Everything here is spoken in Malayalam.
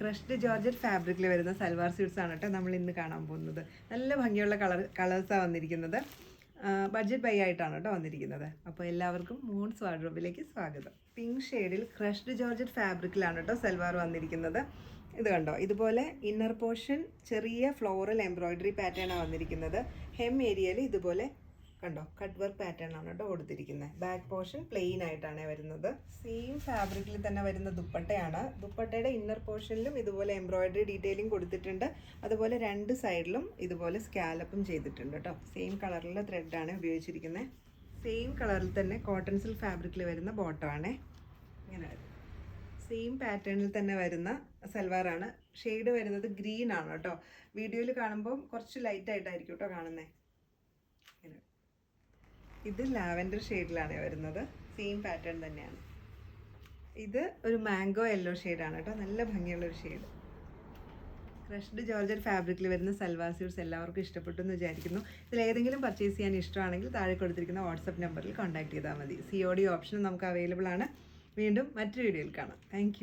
ക്രഷ്ഡ് ജോർജറ്റ് ഫാബ്രിക്കിൽ വരുന്ന സൽവാർ സ്യൂട്ട്സ് ആണ് കേട്ടോ നമ്മൾ ഇന്ന് കാണാൻ പോകുന്നത്. നല്ല ഭംഗിയുള്ള കളേഴ്സാണ് വന്നിരിക്കുന്നത്. ബഡ്ജറ്റ് ബൈ ആയിട്ടാണ് കേട്ടോ വന്നിരിക്കുന്നത്. അപ്പോൾ എല്ലാവർക്കും മൂൺസ് വാർഡ്രോബിലേക്ക് സ്വാഗതം. പിങ്ക് ഷെയ്ഡിൽ ക്രഷ്ഡ് ജോർജറ്റ് ഫാബ്രിക്കിലാണ് കേട്ടോ സൽവാർ വന്നിരിക്കുന്നത്. ഇത് കണ്ടോ, ഇതുപോലെ ഇന്നർ പോർഷൻ ചെറിയ ഫ്ലോറൽ എംബ്രോയിഡറി പാറ്റേൺ ആണ് വന്നിരിക്കുന്നത്. ഹെം ഏരിയയിൽ ഇതുപോലെ കണ്ടോ കട്ട് വർക്ക് പാറ്റേൺ ആണ് കേട്ടോ കൊടുത്തിരിക്കുന്നത്. ബാക്ക് പോർഷൻ പ്ലെയിൻ ആയിട്ടാണ് വരുന്നത്. സെയിം ഫാബ്രിക്കിൽ തന്നെ വരുന്ന ദുപ്പട്ടയാണ്. ദുപ്പട്ടയുടെ ഇന്നർ പോർഷനിലും ഇതുപോലെ എംബ്രോയിഡറി ഡീറ്റെയിലിംഗ് കൊടുത്തിട്ടുണ്ട്. അതുപോലെ രണ്ട് സൈഡിലും ഇതുപോലെ സ്കാലപ്പും ചെയ്തിട്ടുണ്ട് കേട്ടോ. സെയിം കളറിലുള്ള ത്രെഡാണ് ഉപയോഗിച്ചിരിക്കുന്നത്. സെയിം കളറിൽ തന്നെ കോട്ടൺ സിൽക്ക് ഫാബ്രിക്കിൽ വരുന്ന ബോട്ടമാണ്. ഇങ്ങനെ സെയിം പാറ്റേണിൽ തന്നെ വരുന്ന സൽവാറാണ്. ഷെയ്ഡ് വരുന്നത് ഗ്രീൻ ആണ് കേട്ടോ. വീഡിയോയിൽ കാണുമ്പോൾ കുറച്ച് ലൈറ്റ് ആയിട്ടായിരിക്കും കേട്ടോ കാണുന്നത്. ഇത് ലാവൻഡർ ഷെയ്ഡിലാണ് വരുന്നത്. സെയിം പാറ്റേൺ തന്നെയാണ്. ഇത് ഒരു മാംഗോ യെല്ലോ ഷെയ്ഡാണ് കേട്ടോ. നല്ല ഭംഗിയുള്ളൊരു ഷെയ്ഡ്. ക്രഷ്ഡ് ജോർജറ്റ് ഫാബ്രിക്കിൽ വരുന്ന സൽവാർ സ്യൂട്ട്സ് എല്ലാവർക്കും ഇഷ്ടപ്പെട്ടു എന്ന് വിചാരിക്കുന്നു. ഇതിലേതെങ്കിലും പർച്ചേസ് ചെയ്യാൻ ഇഷ്ടമാണെങ്കിൽ താഴെ കൊടുത്തിരിക്കുന്ന വാട്സപ്പ് നമ്പറിൽ കോൺടാക്ട് ചെയ്താൽ മതി. COD ഓപ്ഷൻ നമുക്ക് അവൈലബിൾ ആണ്. വീണ്ടും മറ്റൊരു വീഡിയോയിൽ കാണാം. താങ്ക്